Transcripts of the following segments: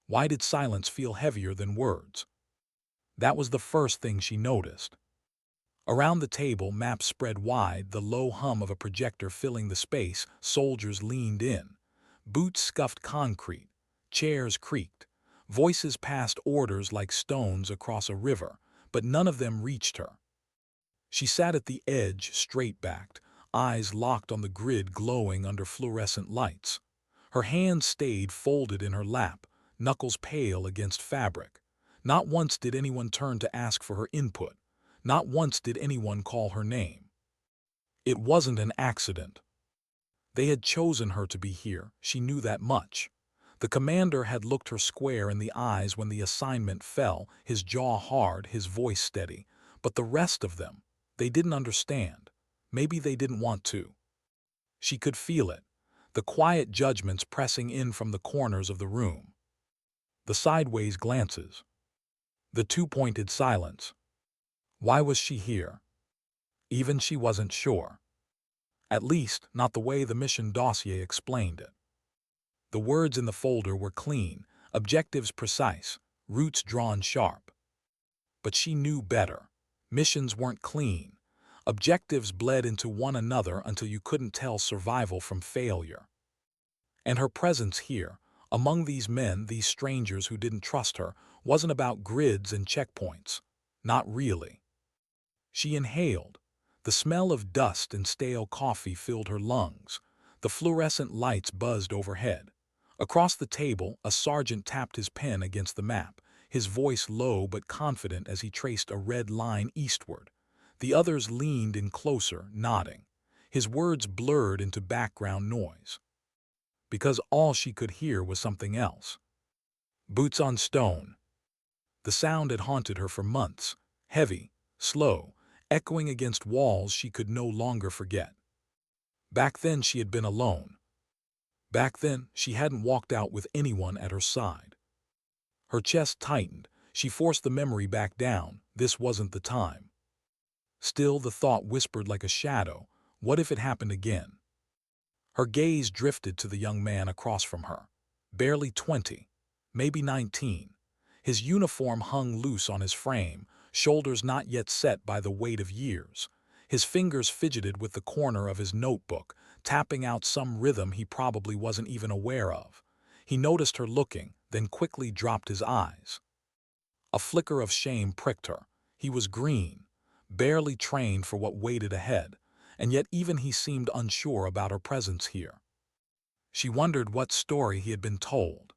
Why did silence feel heavier than words? That was the first thing she noticed. Around the table, maps spread wide, the low hum of a projector filling the space. Soldiers leaned in. Boots scuffed concrete. Chairs creaked. Voices passed orders like stones across a river, but none of them reached her. She sat at the edge, straight-backed, eyes locked on the grid glowing under fluorescent lights. Her hands stayed folded in her lap, knuckles pale against fabric. Not once did anyone turn to ask for her input. Not once did anyone call her name. It wasn't an accident. They had chosen her to be here, she knew that much. The commander had looked her square in the eyes when the assignment fell, his jaw hard, his voice steady. But the rest of them, they didn't understand. Maybe they didn't want to. She could feel it, the quiet judgments pressing in from the corners of the room. The sideways glances. The two-pointed silence. Why was she here? Even she wasn't sure. At least, not the way the mission dossier explained it. The words in the folder were clean, objectives precise, routes drawn sharp. But she knew better. Missions weren't clean. Objectives bled into one another until you couldn't tell survival from failure. And her presence here, among these men, these strangers who didn't trust her, wasn't about grids and checkpoints. Not really. She inhaled. The smell of dust and stale coffee filled her lungs. The fluorescent lights buzzed overhead. Across the table, a sergeant tapped his pen against the map, his voice low but confident as he traced a red line eastward. The others leaned in closer, nodding. His words blurred into background noise. Because all she could hear was something else. Boots on stone. The sound had haunted her for months, heavy, slow, echoing against walls she could no longer forget. Back then she had been alone. Back then she hadn't walked out with anyone at her side. Her chest tightened. She forced the memory back down. This wasn't the time. Still, the thought whispered like a shadow. What if it happened again? Her gaze drifted to the young man across from her. Barely 20, maybe 19. His uniform hung loose on his frame, shoulders not yet set by the weight of years. His fingers fidgeted with the corner of his notebook, tapping out some rhythm he probably wasn't even aware of. He noticed her looking, then quickly dropped his eyes. A flicker of shame pricked her. He was green, barely trained for what waited ahead, and yet even he seemed unsure about her presence here. She wondered what story he had been told.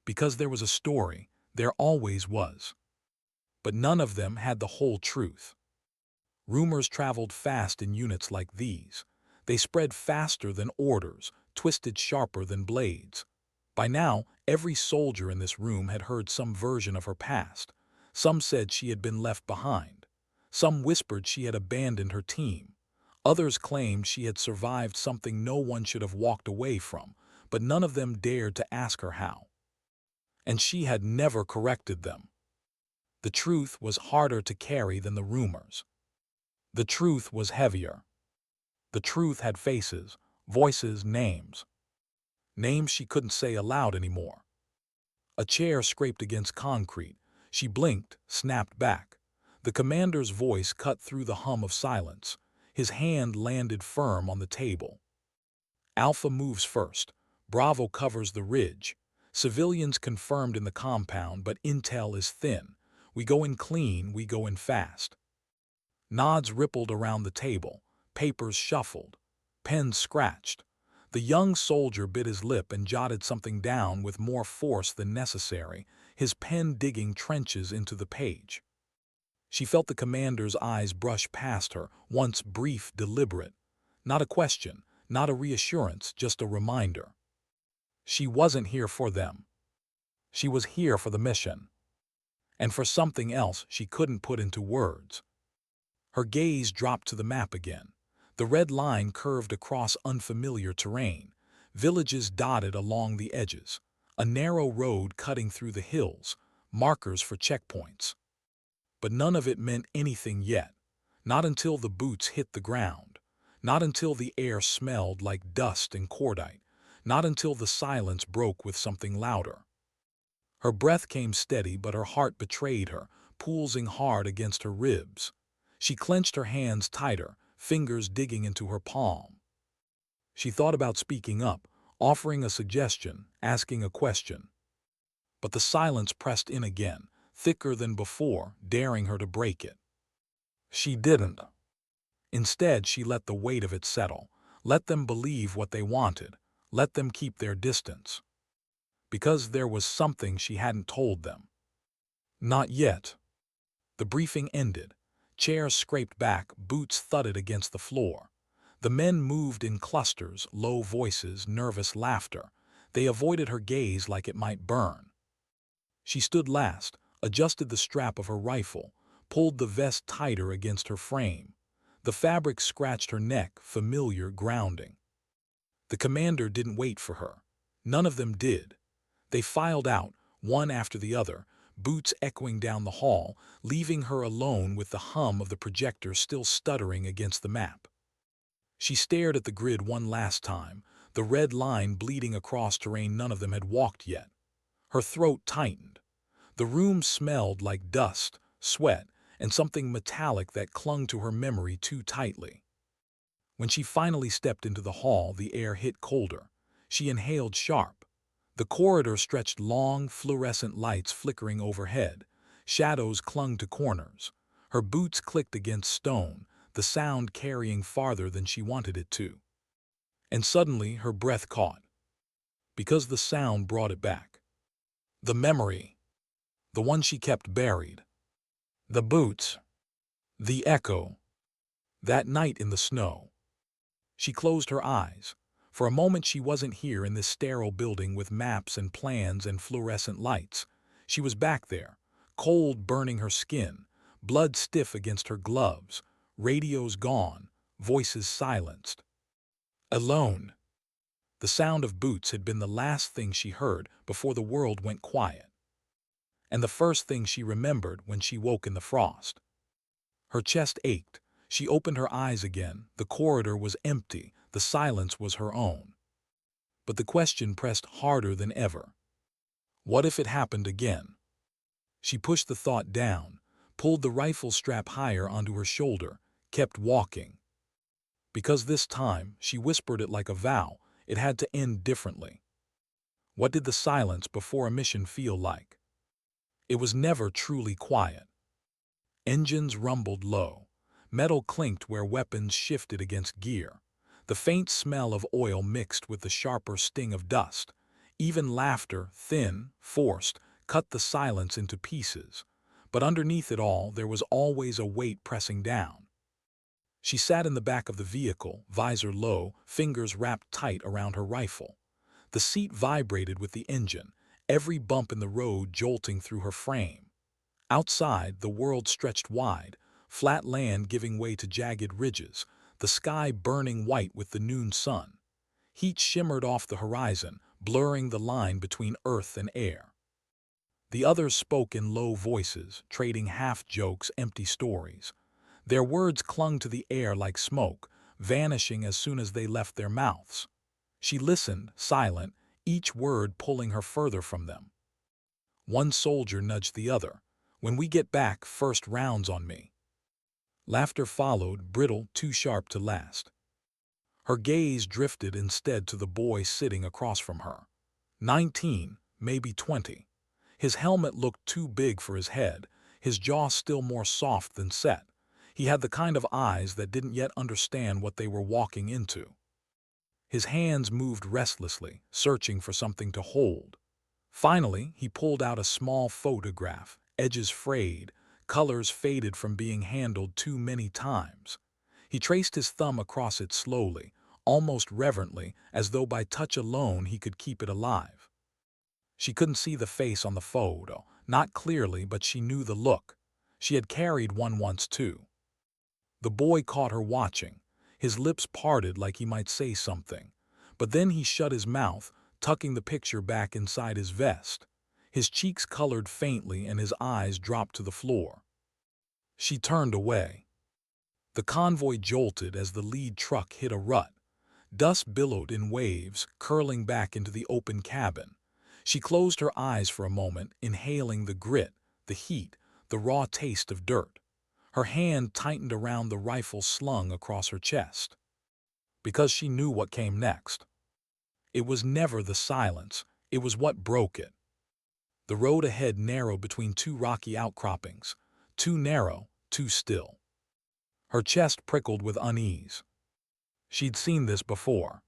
Because there was a story, there always was. But none of them had the whole truth. Rumors traveled fast in units like these. They spread faster than orders, twisted sharper than blades. By now, every soldier in this room had heard some version of her past. Some said she had been left behind. Some whispered she had abandoned her team. Others claimed she had survived something no one should have walked away from, but none of them dared to ask her how. And she had never corrected them. The truth was harder to carry than the rumors. The truth was heavier. The truth had faces, voices, names. Names she couldn't say aloud anymore. A chair scraped against concrete. She blinked, snapped back. The commander's voice cut through the hum of silence. His hand landed firm on the table. Alpha moves first. Bravo covers the ridge. Civilians confirmed in the compound, but intel is thin. We go in clean, we go in fast. Nods rippled around the table. Papers shuffled. Pens scratched. The young soldier bit his lip and jotted something down with more force than necessary, his pen digging trenches into the page. She felt the commander's eyes brush past her, once brief, deliberate. Not a question, not a reassurance, just a reminder. She wasn't here for them. She was here for the mission. And for something else she couldn't put into words. Her gaze dropped to the map again. The red line curved across unfamiliar terrain, villages dotted along the edges, a narrow road cutting through the hills, markers for checkpoints. But none of it meant anything yet, not until the boots hit the ground, not until the air smelled like dust and cordite, not until the silence broke with something louder. Her breath came steady, but her heart betrayed her, pulsing hard against her ribs. She clenched her hands tighter, fingers digging into her palm. She thought about speaking up, offering a suggestion, asking a question. But the silence pressed in again, thicker than before, daring her to break it. She didn't. Instead, she let the weight of it settle, let them believe what they wanted, let them keep their distance. Because there was something she hadn't told them. Not yet. The briefing ended. Chairs scraped back, boots thudded against the floor. The men moved in clusters, low voices, nervous laughter. They avoided her gaze like it might burn. She stood last, adjusted the strap of her rifle, pulled the vest tighter against her frame. The fabric scratched her neck, familiar, grounding. The commander didn't wait for her. None of them did. They filed out, one after the other, boots echoing down the hall, leaving her alone with the hum of the projector still stuttering against the map. She stared at the grid one last time, the red line bleeding across terrain none of them had walked yet. Her throat tightened. The room smelled like dust, sweat, and something metallic that clung to her memory too tightly. When she finally stepped into the hall, the air hit colder. She inhaled sharp. The corridor stretched long, fluorescent lights flickering overhead. Shadows clung to corners. Her boots clicked against stone, the sound carrying farther than she wanted it to. And suddenly her breath caught. Because the sound brought it back. The memory. The one she kept buried. The boots. The echo. That night in the snow. She closed her eyes. For a moment she wasn't here in this sterile building with maps and plans and fluorescent lights. She was back there, cold burning her skin, blood stiff against her gloves, radios gone, voices silenced. Alone. The sound of boots had been the last thing she heard before the world went quiet. And the first thing she remembered when she woke in the frost. Her chest ached. She opened her eyes again. The corridor was empty. The silence was her own. But the question pressed harder than ever. What if it happened again? She pushed the thought down, pulled the rifle strap higher onto her shoulder, kept walking. Because this time, she whispered it like a vow, it had to end differently. What did the silence before a mission feel like? It was never truly quiet. Engines rumbled low. Metal clinked where weapons shifted against gear. The faint smell of oil mixed with the sharper sting of dust. Even laughter, thin, forced, cut the silence into pieces. But underneath it all, there was always a weight pressing down. She sat in the back of the vehicle, visor low, fingers wrapped tight around her rifle. The seat vibrated with the engine, every bump in the road jolting through her frame. Outside, the world stretched wide, flat land giving way to jagged ridges, the sky burning white with the noon sun. Heat shimmered off the horizon, blurring the line between earth and air. The others spoke in low voices, trading half-jokes, empty stories. Their words clung to the air like smoke, vanishing as soon as they left their mouths. She listened, silent, each word pulling her further from them. One soldier nudged the other. "When we get back, first rounds on me." Laughter followed, brittle, too sharp to last. Her gaze drifted instead to the boy sitting across from her. 19, maybe 20. His helmet looked too big for his head, his jaw still more soft than set. He had the kind of eyes that didn't yet understand what they were walking into. His hands moved restlessly, searching for something to hold. Finally, he pulled out a small photograph, edges frayed, colors faded from being handled too many times. He traced his thumb across it slowly, almost reverently, as though by touch alone he could keep it alive. She couldn't see the face on the photo, not clearly, but she knew the look. She had carried one once too. The boy caught her watching. His lips parted like he might say something. But then he shut his mouth, tucking the picture back inside his vest. His cheeks colored faintly and his eyes dropped to the floor. She turned away. The convoy jolted as the lead truck hit a rut. Dust billowed in waves, curling back into the open cabin. She closed her eyes for a moment, inhaling the grit, the heat, the raw taste of dirt. Her hand tightened around the rifle slung across her chest. Because she knew what came next. It was never the silence, it was what broke it. The road ahead narrowed between two rocky outcroppings, too narrow, too still. Her chest prickled with unease. She'd seen this before.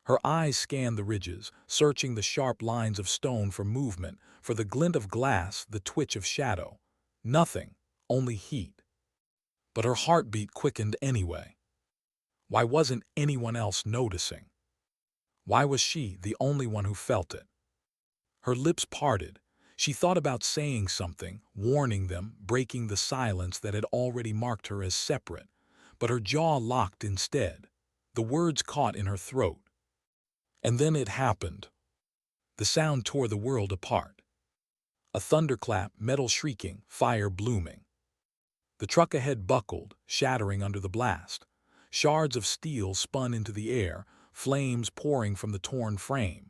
Her eyes scanned the ridges, searching the sharp lines of stone for movement, for the glint of glass, the twitch of shadow. Nothing, only heat. But her heartbeat quickened anyway. Why wasn't anyone else noticing? Why was she the only one who felt it? Her lips parted. She thought about saying something, warning them, breaking the silence that had already marked her as separate. But her jaw locked instead. The words caught in her throat. And then it happened. The sound tore the world apart. A thunderclap, metal shrieking, fire blooming. The truck ahead buckled, shattering under the blast. Shards of steel spun into the air, flames pouring from the torn frame.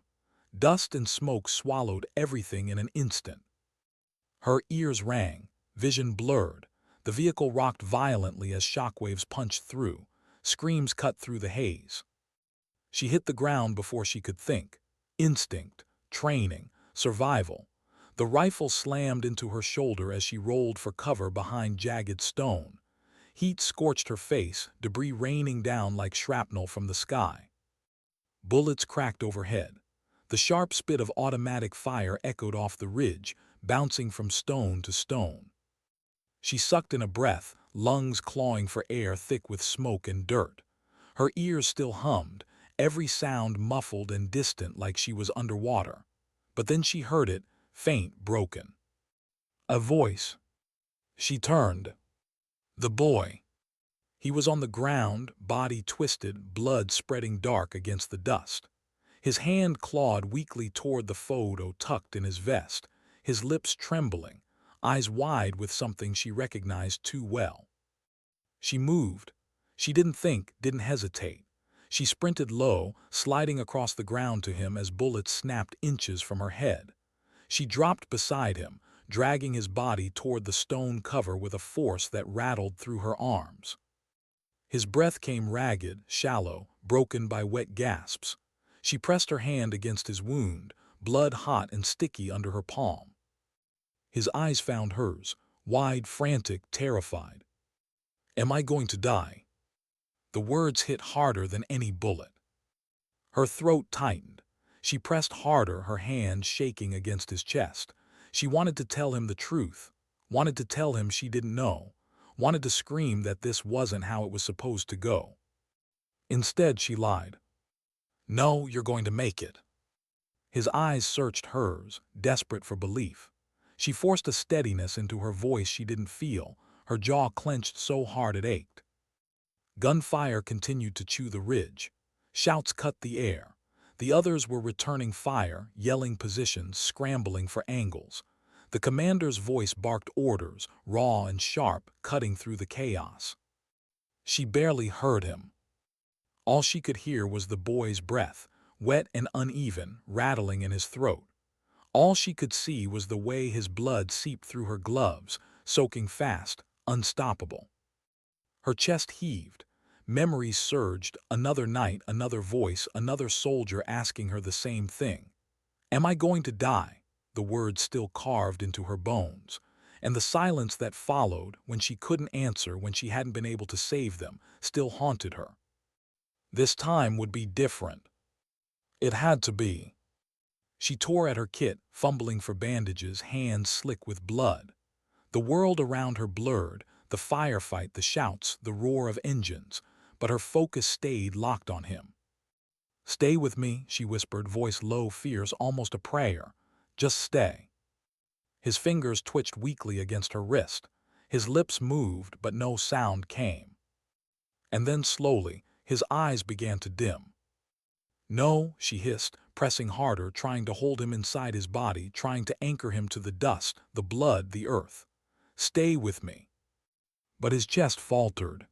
Dust and smoke swallowed everything in an instant. Her ears rang, vision blurred. The vehicle rocked violently as shockwaves punched through. Screams cut through the haze. She hit the ground before she could think. Instinct, training, survival. The rifle slammed into her shoulder as she rolled for cover behind jagged stone. Heat scorched her face, debris raining down like shrapnel from the sky. Bullets cracked overhead. The sharp spit of automatic fire echoed off the ridge, bouncing from stone to stone. She sucked in a breath, lungs clawing for air thick with smoke and dirt. Her ears still hummed, every sound muffled and distant like she was underwater. But then she heard it, faint, broken. A voice. She turned. The boy. He was on the ground, body twisted, blood spreading dark against the dust. His hand clawed weakly toward the photo tucked in his vest, his lips trembling, eyes wide with something she recognized too well. She moved. She didn't think, didn't hesitate. She sprinted low, sliding across the ground to him as bullets snapped inches from her head. She dropped beside him, dragging his body toward the stone cover with a force that rattled through her arms. His breath came ragged, shallow, broken by wet gasps. She pressed her hand against his wound, blood hot and sticky under her palm. His eyes found hers, wide, frantic, terrified. Am I going to die? The words hit harder than any bullet. Her throat tightened. She pressed harder, her hand shaking against his chest. She wanted to tell him the truth, wanted to tell him she didn't know, wanted to scream that this wasn't how it was supposed to go. Instead, she lied. No, you're going to make it. His eyes searched hers, desperate for belief. She forced a steadiness into her voice she didn't feel, her jaw clenched so hard it ached. Gunfire continued to chew the ridge. Shouts cut the air. The others were returning fire, yelling positions, scrambling for angles. The commander's voice barked orders, raw and sharp, cutting through the chaos. She barely heard him. All she could hear was the boy's breath, wet and uneven, rattling in his throat. All she could see was the way his blood seeped through her gloves, soaking fast, unstoppable. Her chest heaved. Memories surged, another night, another voice, another soldier asking her the same thing. Am I going to die? The words still carved into her bones. And the silence that followed, when she couldn't answer, when she hadn't been able to save them, still haunted her. This time would be different. It had to be. She tore at her kit, fumbling for bandages, hands slick with blood. The world around her blurred, the firefight, the shouts, the roar of engines, but her focus stayed locked on him. Stay with me, she whispered, voice low, fierce, almost a prayer. Just stay. His fingers twitched weakly against her wrist. His lips moved, but no sound came. And then slowly, his eyes began to dim. No, she hissed, pressing harder, trying to hold him inside his body, trying to anchor him to the dust, the blood, the earth. Stay with me. But his chest faltered.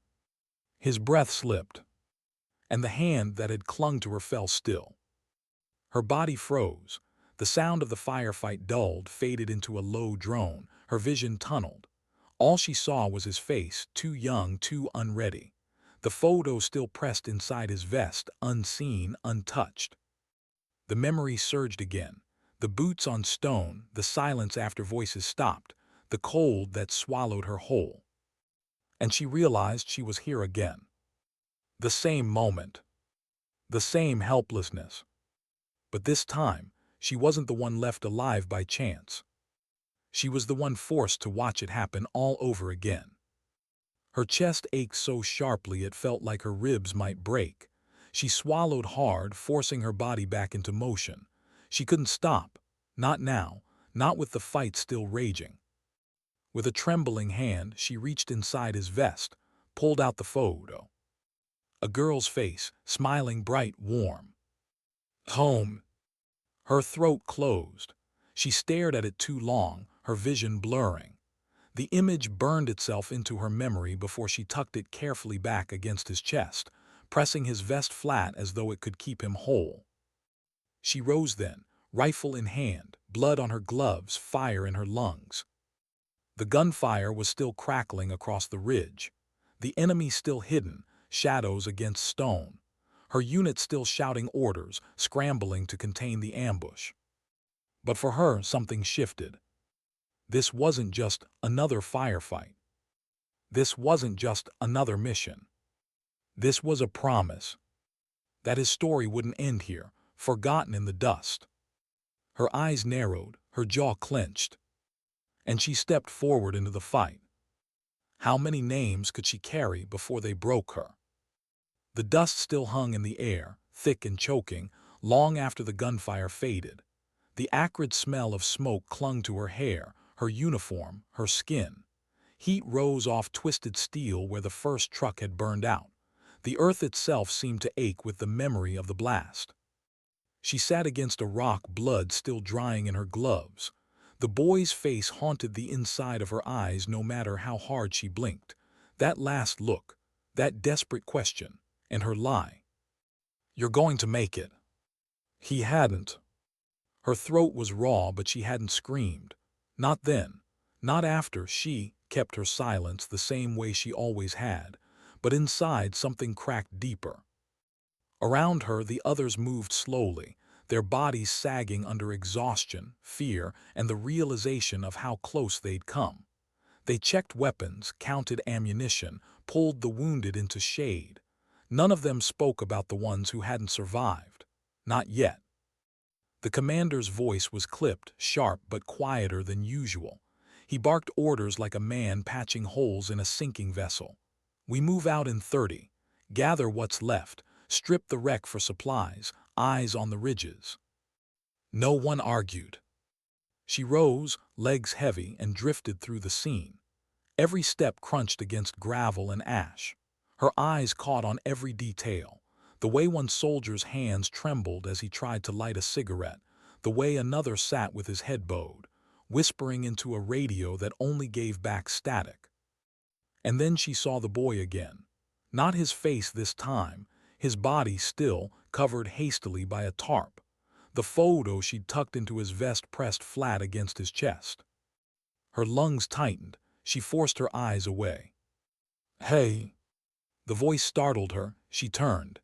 His breath slipped. And the hand that had clung to her fell still. Her body froze. The sound of the firefight dulled, faded into a low drone, her vision tunneled. All she saw was his face, too young, too unready. The photo still pressed inside his vest, unseen, untouched. The memory surged again. The boots on stone, the silence after voices stopped, the cold that swallowed her whole. And she realized she was here again. The same moment. The same helplessness. But this time, she wasn't the one left alive by chance. She was the one forced to watch it happen all over again. Her chest ached so sharply it felt like her ribs might break. She swallowed hard, forcing her body back into motion. She couldn't stop. Not now, not with the fight still raging. With a trembling hand, she reached inside his vest, pulled out the photo. A girl's face, smiling bright, warm. Home. Her throat closed. She stared at it too long, her vision blurring. The image burned itself into her memory before she tucked it carefully back against his chest, pressing his vest flat as though it could keep him whole. She rose then, rifle in hand, blood on her gloves, fire in her lungs. The gunfire was still crackling across the ridge. The enemy still hidden, shadows against stone. Her unit still shouting orders, scrambling to contain the ambush. But for her, something shifted. This wasn't just another firefight. This wasn't just another mission. This was a promise that his story wouldn't end here, forgotten in the dust. Her eyes narrowed, her jaw clenched, and she stepped forward into the fight. How many names could she carry before they broke her? The dust still hung in the air, thick and choking, long after the gunfire faded. The acrid smell of smoke clung to her hair, her uniform, her skin. Heat rose off twisted steel where the first truck had burned out. The earth itself seemed to ache with the memory of the blast. She sat against a rock, blood still drying in her gloves. The boy's face haunted the inside of her eyes no matter how hard she blinked. That last look, that desperate question, and her lie. "You're going to make it." He hadn't. Her throat was raw, but she hadn't screamed. Not then. Not after. She kept her silence the same way she always had. But inside, something cracked deeper. Around her, the others moved slowly, their bodies sagging under exhaustion, fear, and the realization of how close they'd come. They checked weapons, counted ammunition, pulled the wounded into shade. None of them spoke about the ones who hadn't survived. Not yet. The commander's voice was clipped, sharp but quieter than usual. He barked orders like a man patching holes in a sinking vessel. "We move out in 30. Gather what's left. Strip the wreck for supplies. Eyes on the ridges." No one argued. She rose, legs heavy, and drifted through the scene. Every step crunched against gravel and ash. Her eyes caught on every detail. The way one soldier's hands trembled as he tried to light a cigarette, the way another sat with his head bowed, whispering into a radio that only gave back static. And then she saw the boy again. Not his face this time, his body still, covered hastily by a tarp. The photo she'd tucked into his vest pressed flat against his chest. Her lungs tightened. She forced her eyes away. "Hey!" The voice startled her. She turned.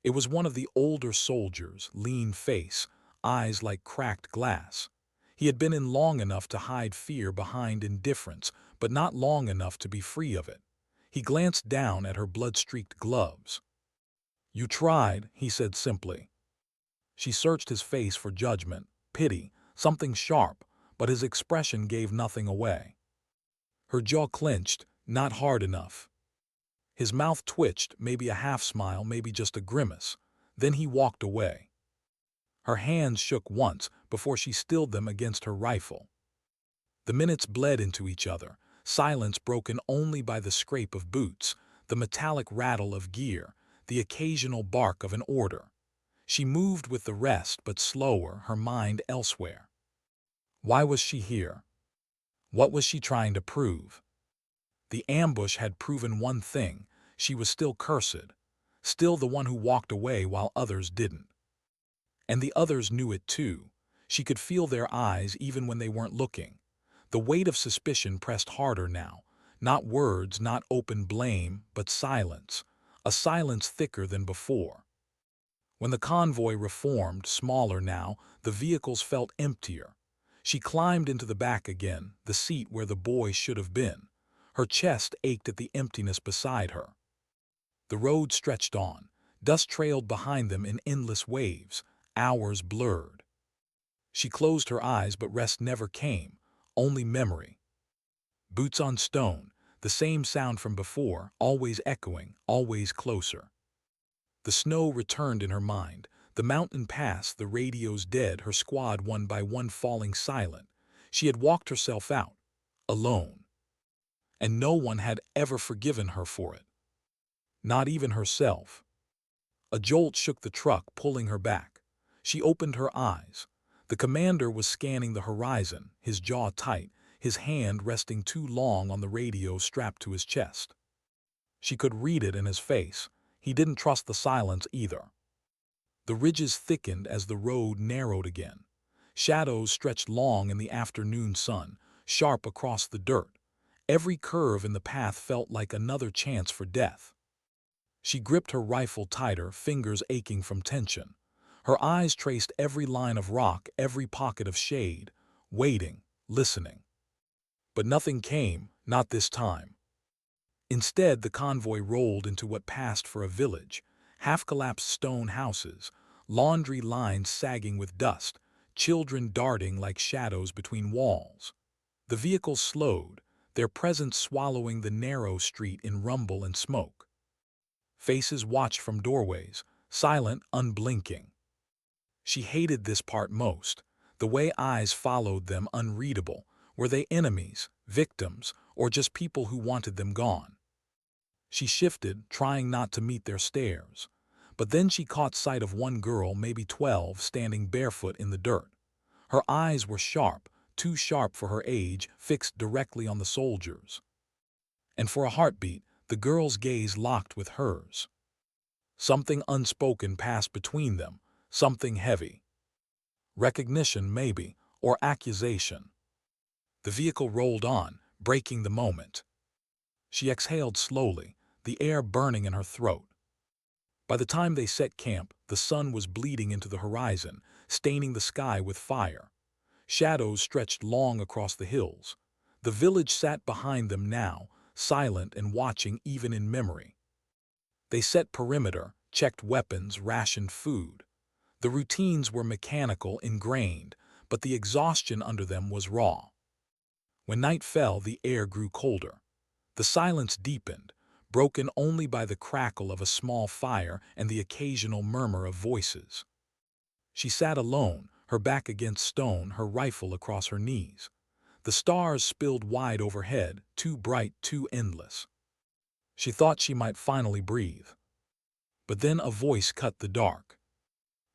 It was one of the older soldiers, lean face, eyes like cracked glass. He had been in long enough to hide fear behind indifference, but not long enough to be free of it. He glanced down at her blood-streaked gloves. "You tried," he said simply. She searched his face for judgment, pity, something sharp, but his expression gave nothing away. Her jaw clenched, not hard enough. His mouth twitched, maybe a half-smile, maybe just a grimace. Then he walked away. Her hands shook once before she stilled them against her rifle. The minutes bled into each other, silence broken only by the scrape of boots, the metallic rattle of gear, the occasional bark of an order. She moved with the rest, but slower, her mind elsewhere. Why was she here? What was she trying to prove? The ambush had proven one thing: she was still cursed, still the one who walked away while others didn't. And the others knew it too. She could feel their eyes even when they weren't looking. The weight of suspicion pressed harder now. Not words, not open blame, but silence. A silence thicker than before. When the convoy reformed, smaller now, the vehicles felt emptier. She climbed into the back again, the seat where the boy should have been. Her chest ached at the emptiness beside her. The road stretched on. Dust trailed behind them in endless waves. Hours blurred. She closed her eyes, but rest never came. Only memory. Boots on stone, the same sound from before, always echoing, always closer. The snow returned in her mind. The mountain passed, the radios dead, her squad one by one falling silent. She had walked herself out, alone. And no one had ever forgiven her for it. Not even herself. A jolt shook the truck, pulling her back. She opened her eyes. The commander was scanning the horizon, his jaw tight, his hand resting too long on the radio strapped to his chest. She could read it in his face. He didn't trust the silence either. The ridges thickened as the road narrowed again. Shadows stretched long in the afternoon sun, sharp across the dirt. Every curve in the path felt like another chance for death. She gripped her rifle tighter, fingers aching from tension. Her eyes traced every line of rock, every pocket of shade, waiting, listening. But nothing came, not this time. Instead, the convoy rolled into what passed for a village, half-collapsed stone houses, laundry lines sagging with dust, children darting like shadows between walls. The vehicles slowed, their presence swallowing the narrow street in rumble and smoke. Faces watched from doorways, silent, unblinking. She hated this part most, the way eyes followed them unreadable. Were they enemies, victims, or just people who wanted them gone? She shifted, trying not to meet their stares. But then she caught sight of one girl, maybe 12, standing barefoot in the dirt. Her eyes were sharp, too sharp for her age, fixed directly on the soldiers. And for a heartbeat, the girl's gaze locked with hers. Something unspoken passed between them, something heavy. Recognition, maybe, or accusation. The vehicle rolled on, breaking the moment. She exhaled slowly, the air burning in her throat. By the time they set camp, the sun was bleeding into the horizon, staining the sky with fire. Shadows stretched long across the hills. The village sat behind them now, silent and watching even in memory. They set perimeter, checked weapons, rationed food. The routines were mechanical, ingrained, but the exhaustion under them was raw. When night fell, the air grew colder. The silence deepened, broken only by the crackle of a small fire and the occasional murmur of voices. She sat alone, her back against stone, her rifle across her knees. The stars spilled wide overhead, too bright, too endless. She thought she might finally breathe. But then a voice cut the dark.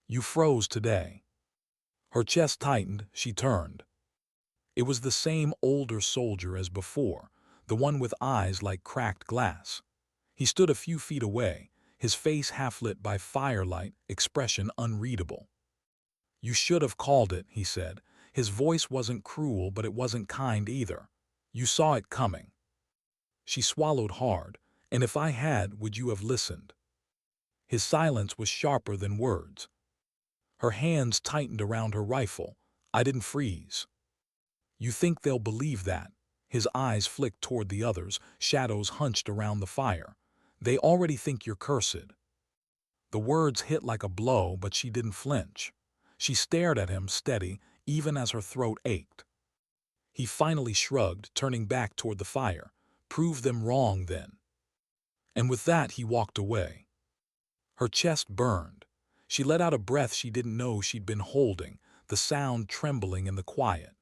"You froze today." Her chest tightened, she turned. It was the same older soldier as before, the one with eyes like cracked glass. He stood a few feet away, his face half-lit by firelight, expression unreadable. "You should have called it," he said. His voice wasn't cruel, but it wasn't kind either. "You saw it coming." She swallowed hard. "And if I had, would you have listened?" His silence was sharper than words. Her hands tightened around her rifle. "I didn't freeze." "You think they'll believe that?" His eyes flicked toward the others, shadows hunched around the fire. "They already think you're cursed." The words hit like a blow, but she didn't flinch. She stared at him, steady, even as her throat ached. He finally shrugged, turning back toward the fire. "Prove them wrong, then." And with that, he walked away. Her chest burned. She let out a breath she didn't know she'd been holding, the sound trembling in the quiet.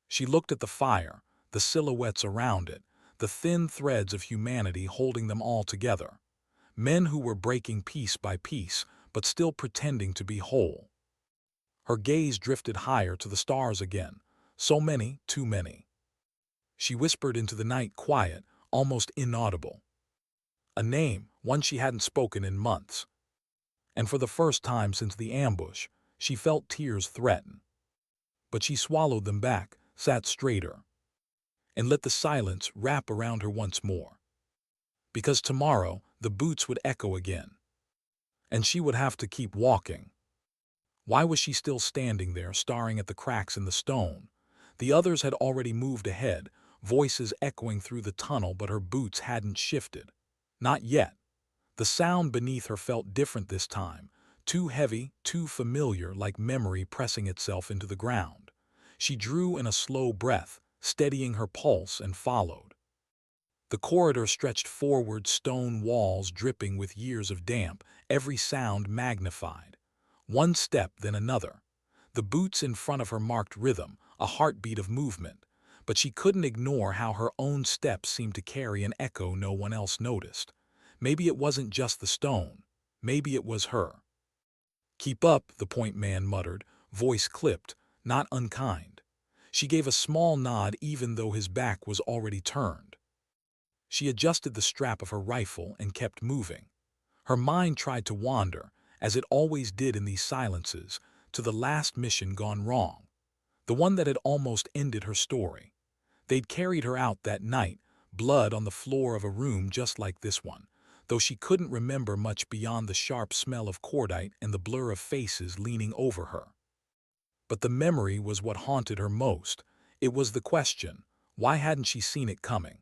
She looked at the fire, the silhouettes around it, the thin threads of humanity holding them all together. Men who were breaking piece by piece, but still pretending to be whole. Her gaze drifted higher to the stars again. So many, too many. She whispered into the night, quiet, almost inaudible. A name, one she hadn't spoken in months. And for the first time since the ambush, she felt tears threaten. But she swallowed them back, sat straighter, and let the silence wrap around her once more. Because tomorrow the boots would echo again, and she would have to keep walking. Why was she still standing there, staring at the cracks in the stone? The others had already moved ahead, voices echoing through the tunnel, but her boots hadn't shifted. Not yet. The sound beneath her felt different this time, too heavy, too familiar, like memory pressing itself into the ground. She drew in a slow breath, steadying her pulse, and followed. The corridor stretched forward, stone walls dripping with years of damp, every sound magnified. One step, then another. The boots in front of her marked rhythm, a heartbeat of movement, but she couldn't ignore how her own steps seemed to carry an echo no one else noticed. Maybe it wasn't just the stone. Maybe it was her. "Keep up," the point man muttered, voice clipped, not unkind. She gave a small nod even though his back was already turned. She adjusted the strap of her rifle and kept moving. Her mind tried to wander, as it always did in these silences, to the last mission gone wrong, the one that had almost ended her story. They'd carried her out that night, blood on the floor of a room just like this one, though she couldn't remember much beyond the sharp smell of cordite and the blur of faces leaning over her. But the memory was what haunted her most. It was the question, why hadn't she seen it coming?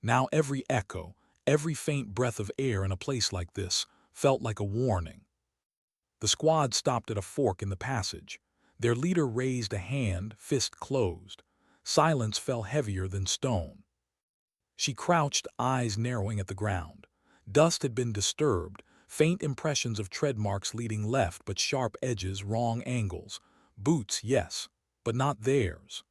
Now every echo, every faint breath of air in a place like this, felt like a warning. The squad stopped at a fork in the passage. Their leader raised a hand, fist closed. Silence fell heavier than stone. She crouched, eyes narrowing at the ground. Dust had been disturbed, faint impressions of tread marks leading left, but sharp edges, wrong angles. Boots, yes, but not theirs.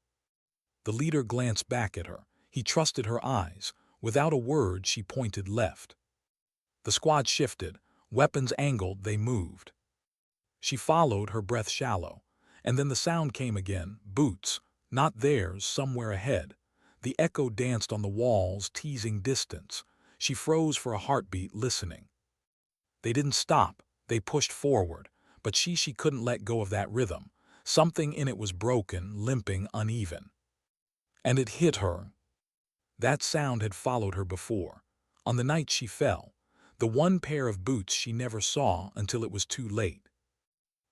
The leader glanced back at her. He trusted her eyes. Without a word, she pointed left. The squad shifted. Weapons angled, they moved. She followed, her breath shallow. And then the sound came again. Boots. Not theirs, somewhere ahead. The echo danced on the walls, teasing distance. She froze for a heartbeat, listening. They didn't stop. They pushed forward. But she couldn't let go of that rhythm. Something in it was broken, limping, uneven. And it hit her. That sound had followed her before. On the night she fell. The one pair of boots she never saw until it was too late.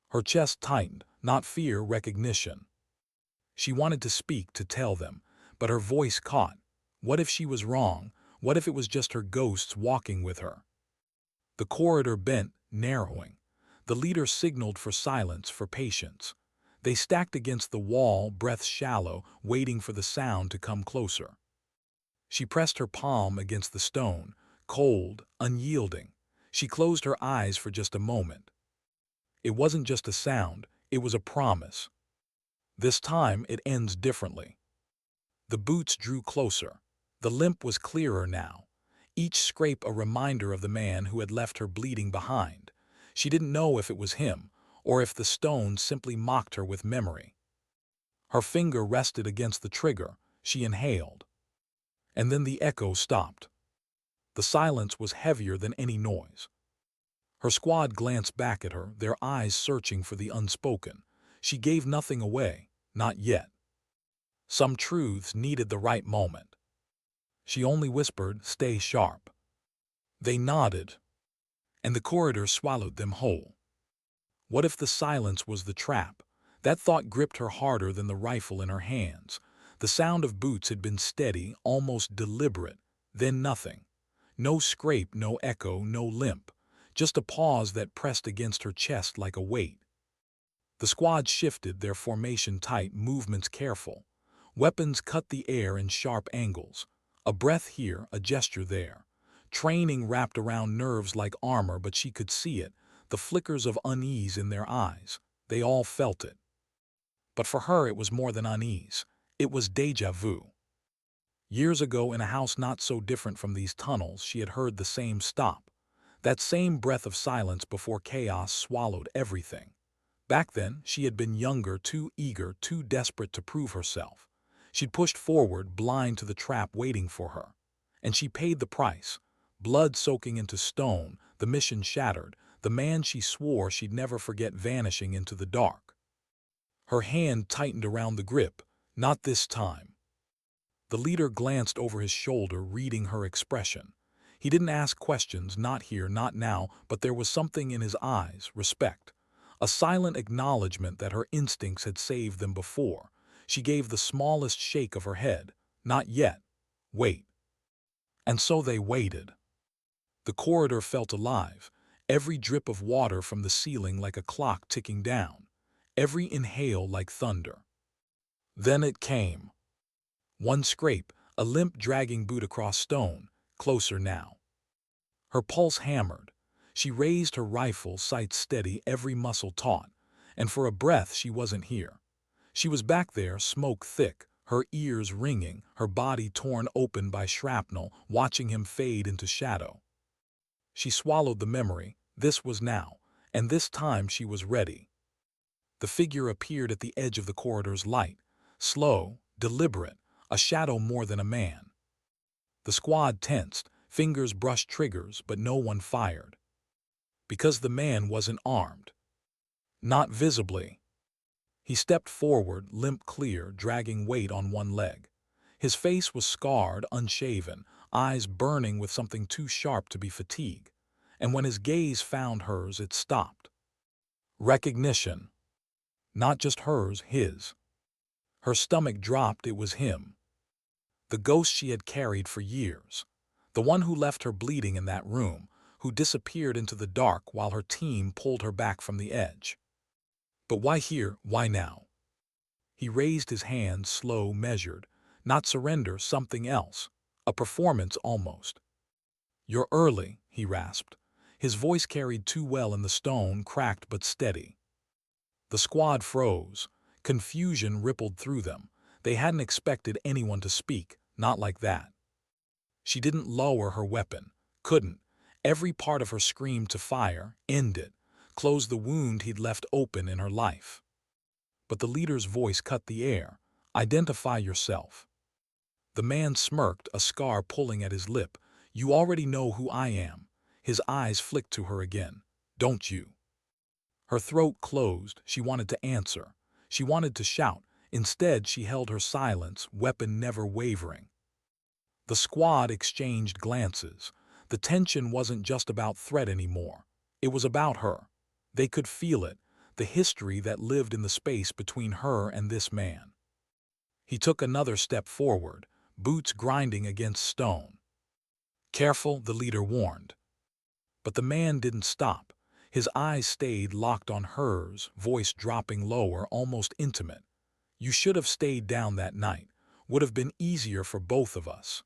Her chest tightened, not fear, recognition. She wanted to speak, to tell them, but her voice caught. What if she was wrong? What if it was just her ghosts walking with her? The corridor bent, narrowing. The leader signaled for silence, for patience. They stacked against the wall, breaths shallow, waiting for the sound to come closer. She pressed her palm against the stone, cold, unyielding. She closed her eyes for just a moment. It wasn't just a sound, it was a promise. This time it ends differently. The boots drew closer. The limp was clearer now. Each scrape a reminder of the man who had left her bleeding behind. She didn't know if it was him, or if the stone simply mocked her with memory. Her finger rested against the trigger. She inhaled. And then the echo stopped. The silence was heavier than any noise. Her squad glanced back at her, their eyes searching for the unspoken. She gave nothing away, not yet. Some truths needed the right moment. She only whispered, "Stay sharp." They nodded, and the corridor swallowed them whole. What if the silence was the trap? That thought gripped her harder than the rifle in her hands. The sound of boots had been steady, almost deliberate, then nothing. No scrape, no echo, no limp. Just a pause that pressed against her chest like a weight. The squad shifted, their formation tight, movements careful. Weapons cut the air in sharp angles. A breath here, a gesture there. Training wrapped around nerves like armor, but she could see it, the flickers of unease in their eyes. They all felt it. But for her it was more than unease. It was déjà vu. Years ago, in a house not so different from these tunnels, she had heard the same stop. That same breath of silence before chaos swallowed everything. Back then, she had been younger, too eager, too desperate to prove herself. She'd pushed forward, blind to the trap waiting for her. And she paid the price. Blood soaking into stone, the mission shattered, the man she swore she'd never forget vanishing into the dark. Her hand tightened around the grip. Not this time. The leader glanced over his shoulder, reading her expression. He didn't ask questions, not here, not now, but there was something in his eyes, respect. A silent acknowledgement that her instincts had saved them before. She gave the smallest shake of her head. Not yet. Wait. And so they waited. The corridor felt alive, every drip of water from the ceiling like a clock ticking down, every inhale like thunder. Then it came. One scrape, a limp dragging boot across stone, closer now. Her pulse hammered. She raised her rifle, sights steady, every muscle taut, and for a breath she wasn't here. She was back there, smoke thick, her ears ringing, her body torn open by shrapnel, watching him fade into shadow. She swallowed the memory. This was now, and this time she was ready. The figure appeared at the edge of the corridor's light, slow, deliberate, a shadow more than a man. The squad tensed, fingers brushed triggers, but no one fired. Because the man wasn't armed. Not visibly. He stepped forward, limp clear, dragging weight on one leg. His face was scarred, unshaven, eyes burning with something too sharp to be fatigue. And when his gaze found hers, it stopped. Recognition. Not just hers, his. Her stomach dropped. It was him. The ghost she had carried for years. The one who left her bleeding in that room, who disappeared into the dark while her team pulled her back from the edge. But why here? Why now? He raised his hand, slow, measured. Not surrender, something else. A performance almost. "You're early," he rasped. His voice carried too well in the stone, cracked but steady. The squad froze. Confusion rippled through them. They hadn't expected anyone to speak, not like that. She didn't lower her weapon. Couldn't. Every part of her screamed to fire, end it, close the wound he'd left open in her life. But the leader's voice cut the air. "Identify yourself." The man smirked, a scar pulling at his lip. "You already know who I am." His eyes flicked to her again. "Don't you?" Her throat closed. She wanted to answer. She wanted to shout. Instead, she held her silence, weapon never wavering. The squad exchanged glances. The tension wasn't just about threat anymore. It was about her. They could feel it, the history that lived in the space between her and this man. He took another step forward, boots grinding against stone. "Careful," the leader warned. But the man didn't stop. His eyes stayed locked on hers, voice dropping lower, almost intimate. "You should have stayed down that night. Would have been easier for both of us."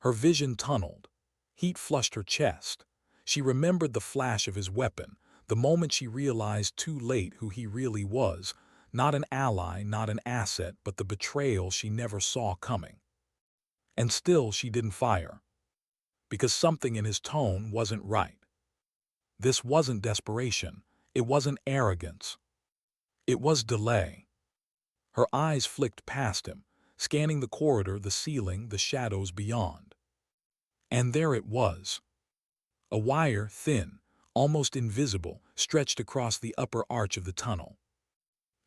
Her vision tunneled. Heat flushed her chest. She remembered the flash of his weapon, the moment she realized too late who he really was, not an ally, not an asset, but the betrayal she never saw coming. And still she didn't fire. Because something in his tone wasn't right. This wasn't desperation. It wasn't arrogance. It was delay. Her eyes flicked past him, scanning the corridor, the ceiling, the shadows beyond. And there it was. A wire, thin, almost invisible, stretched across the upper arch of the tunnel.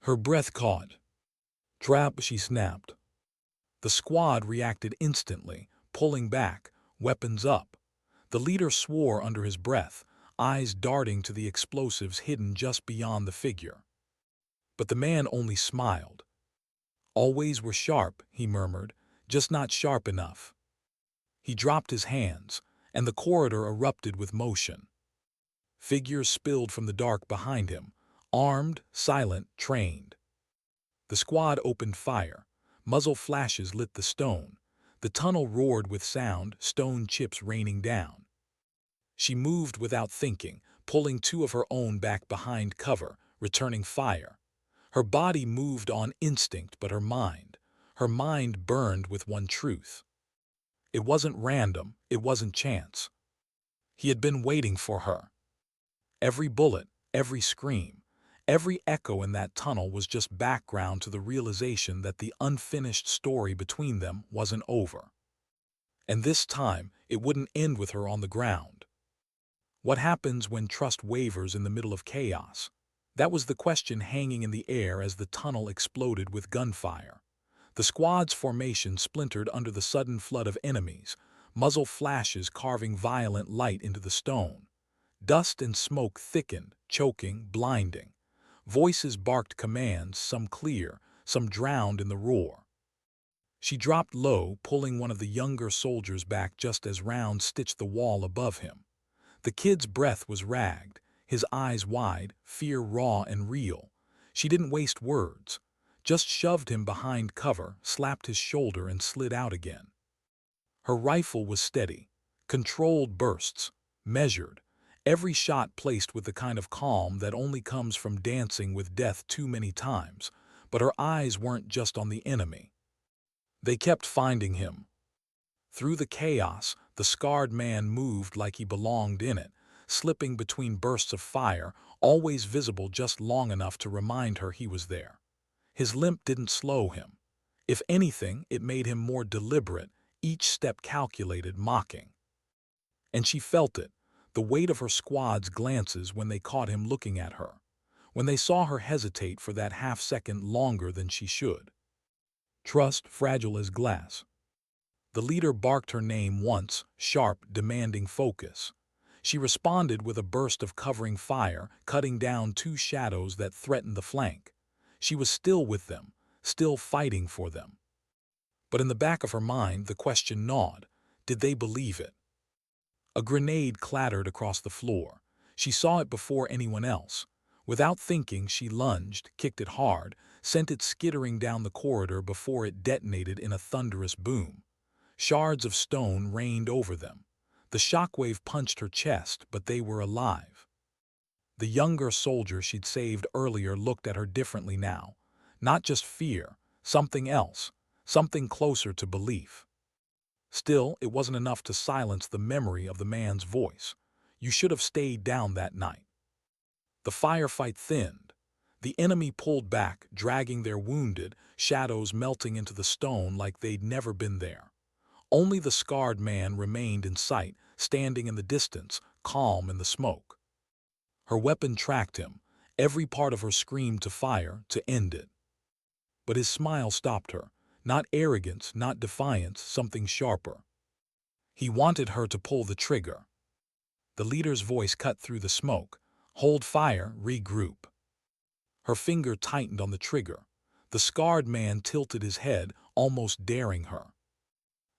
Her breath caught. "Trap," she snapped. The squad reacted instantly, pulling back, weapons up. The leader swore under his breath, eyes darting to the explosives hidden just beyond the figure. But the man only smiled. "Always were sharp," he murmured, "just not sharp enough." He dropped his hands, and the corridor erupted with motion. Figures spilled from the dark behind him, armed, silent, trained. The squad opened fire. Muzzle flashes lit the stone. The tunnel roared with sound, stone chips raining down. She moved without thinking, pulling two of her own back behind cover, returning fire. Her body moved on instinct, but her mind burned with one truth. It wasn't random, it wasn't chance. He had been waiting for her. Every bullet, every scream, every echo in that tunnel was just background to the realization that the unfinished story between them wasn't over. And this time, it wouldn't end with her on the ground. What happens when trust wavers in the middle of chaos? That was the question hanging in the air as the tunnel exploded with gunfire. The squad's formation splintered under the sudden flood of enemies, muzzle flashes carving violent light into the stone. Dust and smoke thickened, choking, blinding. Voices barked commands, some clear, some drowned in the roar. She dropped low, pulling one of the younger soldiers back just as rounds stitched the wall above him. The kid's breath was ragged, his eyes wide, fear raw and real. She didn't waste words, just shoved him behind cover, slapped his shoulder and slid out again. Her rifle was steady, controlled bursts, measured, every shot placed with the kind of calm that only comes from dancing with death too many times. But her eyes weren't just on the enemy. They kept finding him. Through the chaos, the scarred man moved like he belonged in it, slipping between bursts of fire, always visible just long enough to remind her he was there. His limp didn't slow him. If anything, it made him more deliberate, each step calculated, mocking. And she felt it, the weight of her squad's glances when they caught him looking at her, when they saw her hesitate for that half-second longer than she should. Trust, fragile as glass. The leader barked her name once, sharp, demanding focus. She responded with a burst of covering fire, cutting down two shadows that threatened the flank. She was still with them, still fighting for them. But in the back of her mind, the question gnawed. Did they believe it? A grenade clattered across the floor. She saw it before anyone else. Without thinking, she lunged, kicked it hard, sent it skittering down the corridor before it detonated in a thunderous boom. Shards of stone rained over them. The shockwave punched her chest, but they were alive. The younger soldier she'd saved earlier looked at her differently now. Not just fear, something else, something closer to belief. Still, it wasn't enough to silence the memory of the man's voice. You should have stayed down that night. The firefight thinned. The enemy pulled back, dragging their wounded, shadows melting into the stone like they'd never been there. Only the scarred man remained in sight, standing in the distance, calm in the smoke. Her weapon tracked him. Every part of her screamed to fire, to end it. But his smile stopped her. Not arrogance, not defiance, something sharper. He wanted her to pull the trigger. The leader's voice cut through the smoke. Hold fire, regroup. Her finger tightened on the trigger. The scarred man tilted his head, almost daring her.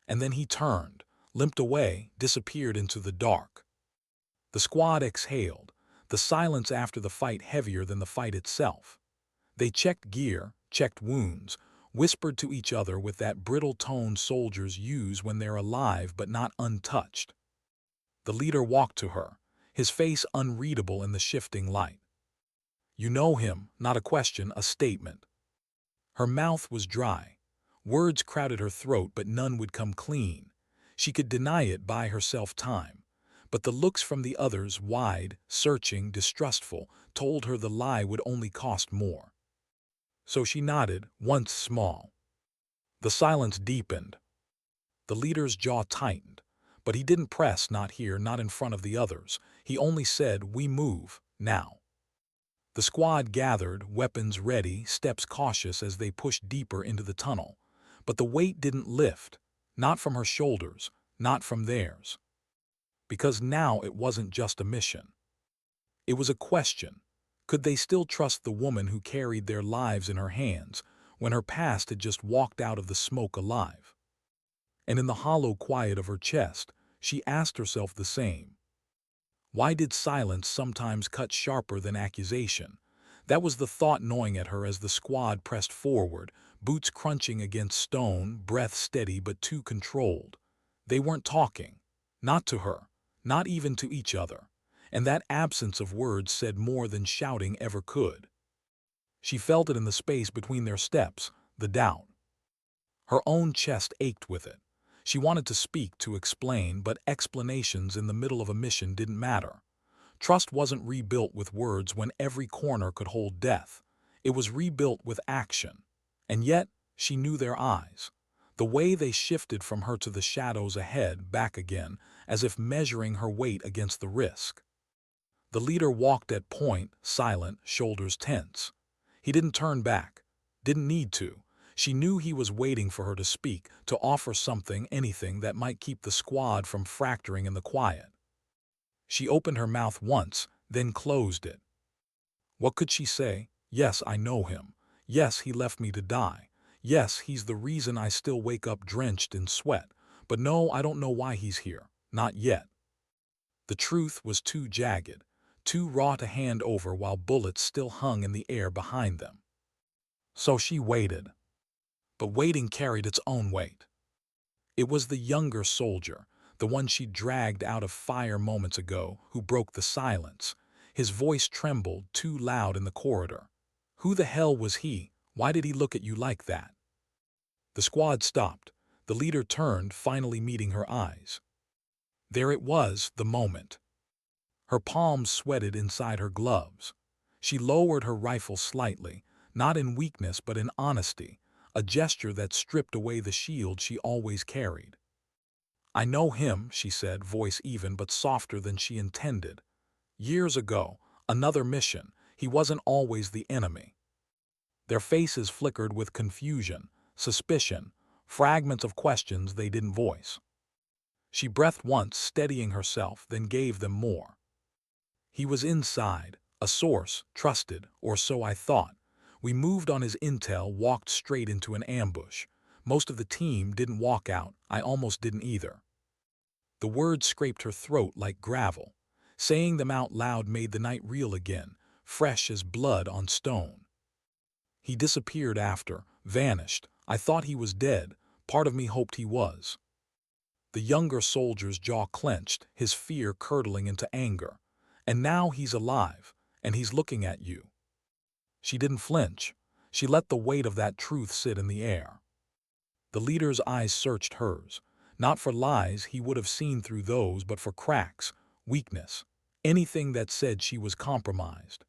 And then he turned, limped away, disappeared into the dark. The squad exhaled, the silence after the fight heavier than the fight itself. They checked gear, checked wounds, whispered to each other with that brittle tone soldiers use when they're alive but not untouched. The leader walked to her, his face unreadable in the shifting light. You know him, not a question, a statement. Her mouth was dry. Words crowded her throat, but none would come clean. She could deny it, buy herself time. But the looks from the others, wide, searching, distrustful, told her the lie would only cost more. So she nodded, once small. The silence deepened. The leader's jaw tightened. But he didn't press, not here, not in front of the others. He only said, "We move, now." The squad gathered, weapons ready, steps cautious as they pushed deeper into the tunnel. But the weight didn't lift, not from her shoulders, not from theirs. Because now it wasn't just a mission. It was a question. Could they still trust the woman who carried their lives in her hands when her past had just walked out of the smoke alive? And in the hollow quiet of her chest, she asked herself the same. Why did silence sometimes cut sharper than accusation? That was the thought gnawing at her as the squad pressed forward, boots crunching against stone, breath steady but too controlled. They weren't talking. Not to her. Not even to each other. And that absence of words said more than shouting ever could. She felt it in the space between their steps, the doubt. Her own chest ached with it. She wanted to speak, to explain, but explanations in the middle of a mission didn't matter. Trust wasn't rebuilt with words when every corner could hold death. It was rebuilt with action. And yet, she knew their eyes. The way they shifted from her to the shadows ahead, back again, as if measuring her weight against the risk. The leader walked at point, silent, shoulders tense. He didn't turn back. Didn't need to. She knew he was waiting for her to speak, to offer something, anything that might keep the squad from fracturing in the quiet. She opened her mouth once, then closed it. What could she say? Yes, I know him. Yes, he left me to die. Yes, he's the reason I still wake up drenched in sweat. But no, I don't know why he's here. Not yet. The truth was too jagged, too raw to hand over while bullets still hung in the air behind them. So she waited. But waiting carried its own weight. It was the younger soldier, the one she dragged out of fire moments ago, who broke the silence. His voice trembled, too loud in the corridor. Who the hell was he? Why did he look at you like that? The squad stopped. The leader turned, finally meeting her eyes. There it was, the moment. Her palms sweated inside her gloves. She lowered her rifle slightly, not in weakness but in honesty, a gesture that stripped away the shield she always carried. I know him, she said, voice even but softer than she intended. Years ago, another mission, he wasn't always the enemy. Their faces flickered with confusion, suspicion, fragments of questions they didn't voice. She breathed once, steadying herself, then gave them more. He was inside, a source, trusted, or so I thought. We moved on his intel, walked straight into an ambush. Most of the team didn't walk out, I almost didn't either. The words scraped her throat like gravel. Saying them out loud made the night real again, fresh as blood on stone. He disappeared after, vanished. I thought he was dead. Part of me hoped he was. The younger soldier's jaw clenched, his fear curdling into anger. And now he's alive, and he's looking at you. She didn't flinch. She let the weight of that truth sit in the air. The leader's eyes searched hers. Not for lies, he would have seen through those, but for cracks, weakness, anything that said she was compromised.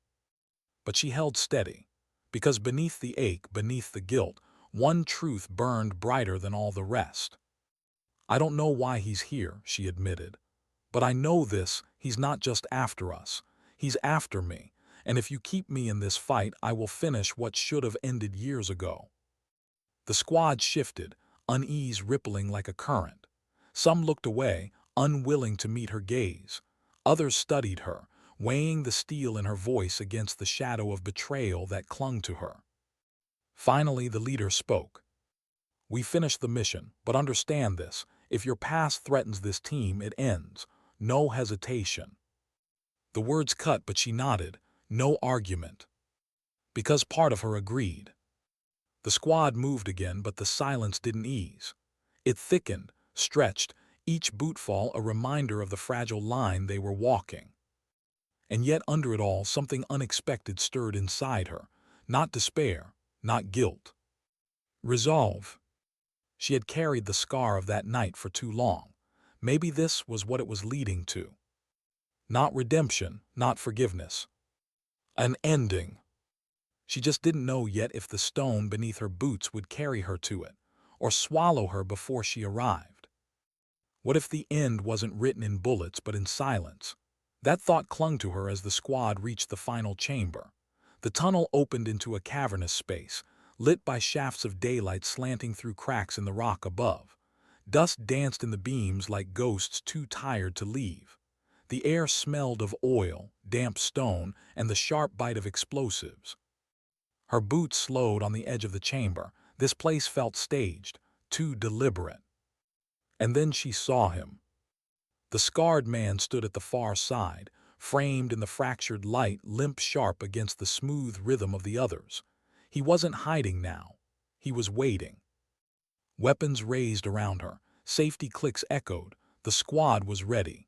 But she held steady, because beneath the ache, beneath the guilt, one truth burned brighter than all the rest. I don't know why he's here, she admitted. But I know this, he's not just after us. He's after me, and if you keep me in this fight, I will finish what should have ended years ago. The squad shifted, unease rippling like a current. Some looked away, unwilling to meet her gaze. Others studied her, weighing the steel in her voice against the shadow of betrayal that clung to her. Finally, the leader spoke. We finished the mission, but understand this. If your past threatens this team, it ends. No hesitation. The words cut, but she nodded. No argument. Because part of her agreed. The squad moved again, but the silence didn't ease. It thickened, stretched, each bootfall a reminder of the fragile line they were walking. And yet under it all, something unexpected stirred inside her. Not despair, not guilt. Resolve. She had carried the scar of that night for too long. Maybe this was what it was leading to. Not redemption, not forgiveness. An ending. She just didn't know yet if the stone beneath her boots would carry her to it, or swallow her before she arrived. What if the end wasn't written in bullets but in silence? That thought clung to her as the squad reached the final chamber. The tunnel opened into a cavernous space, lit by shafts of daylight slanting through cracks in the rock above. Dust danced in the beams like ghosts too tired to leave. The air smelled of oil, damp stone, and the sharp bite of explosives. Her boots slowed on the edge of the chamber. This place felt staged, too deliberate. And then she saw him. The scarred man stood at the far side, framed in the fractured light, limp-sharp against the smooth rhythm of the others. He wasn't hiding now. He was waiting. Weapons raised around her. Safety clicks echoed. The squad was ready.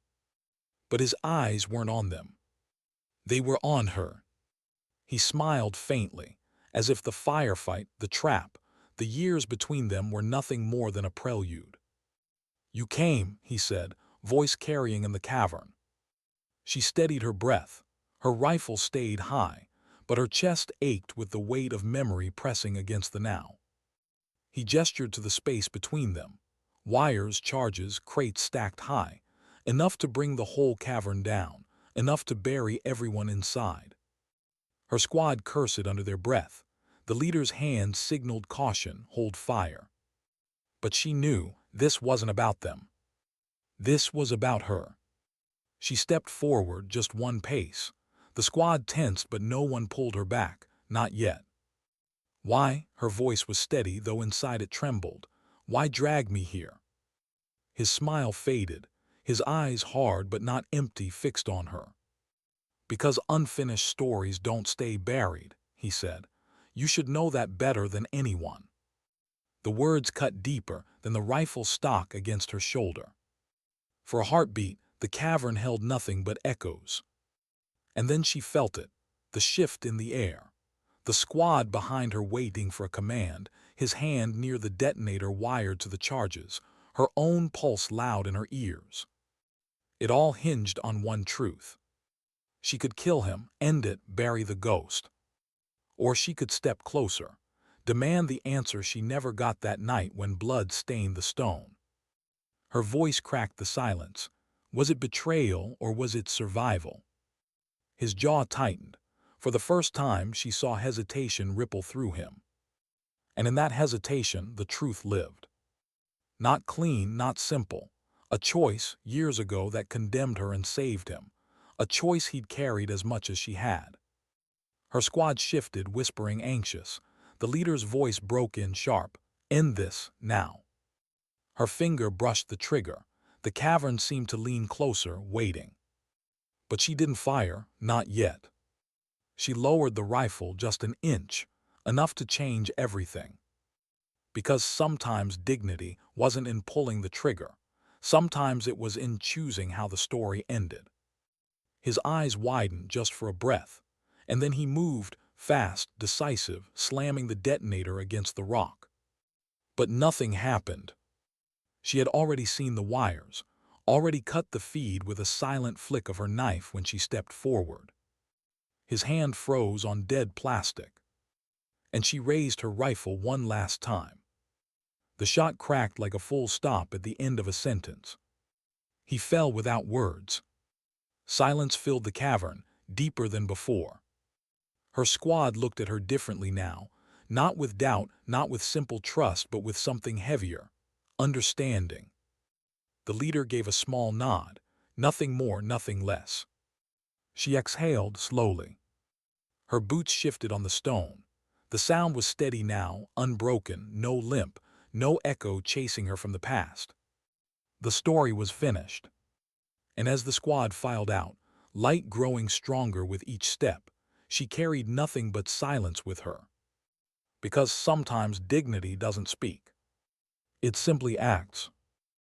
But his eyes weren't on them. They were on her. He smiled faintly, as if the firefight, the trap, the years between them were nothing more than a prelude. You came, he said, voice carrying in the cavern. She steadied her breath. Her rifle stayed high, but her chest ached with the weight of memory pressing against the now. He gestured to the space between them. Wires, charges, crates stacked high, enough to bring the whole cavern down, enough to bury everyone inside. Her squad cursed under their breath. The leader's hand signaled caution, hold fire. But she knew this wasn't about them. This was about her. She stepped forward just one pace. The squad tensed, but no one pulled her back, not yet. Why? Her voice was steady, though inside it trembled. Why drag me here? His smile faded, his eyes hard but not empty, fixed on her. Because unfinished stories don't stay buried, he said. You should know that better than anyone. The words cut deeper than the rifle stock against her shoulder. For a heartbeat, the cavern held nothing but echoes. And then she felt it, the shift in the air. The squad behind her waiting for a command, his hand near the detonator wired to the charges, her own pulse loud in her ears. It all hinged on one truth. She could kill him, end it, bury the ghost. Or she could step closer, demand the answer she never got that night when blood stained the stone. Her voice cracked the silence. Was it betrayal or was it survival? His jaw tightened. For the first time, she saw hesitation ripple through him. And in that hesitation, the truth lived. Not clean, not simple. A choice, years ago, that condemned her and saved him. A choice he'd carried as much as she had. Her squad shifted, whispering, anxious. The leader's voice broke in sharp. End this, now. Her finger brushed the trigger. The cavern seemed to lean closer, waiting. But she didn't fire, not yet. She lowered the rifle just an inch, enough to change everything. Because sometimes dignity wasn't in pulling the trigger. Sometimes it was in choosing how the story ended. His eyes widened just for a breath, and then he moved, fast, decisive, slamming the detonator against the rock. But nothing happened. She had already seen the wires, already cut the feed with a silent flick of her knife when she stepped forward. His hand froze on dead plastic, and she raised her rifle one last time. The shot cracked like a full stop at the end of a sentence. He fell without words. Silence filled the cavern, deeper than before. Her squad looked at her differently now, not with doubt, not with simple trust, but with something heavier, understanding. The leader gave a small nod, nothing more, nothing less. She exhaled slowly. Her boots shifted on the stone. The sound was steady now, unbroken, no limp, no echo chasing her from the past. The story was finished. And as the squad filed out, light growing stronger with each step, she carried nothing but silence with her. Because sometimes dignity doesn't speak. It simply acts.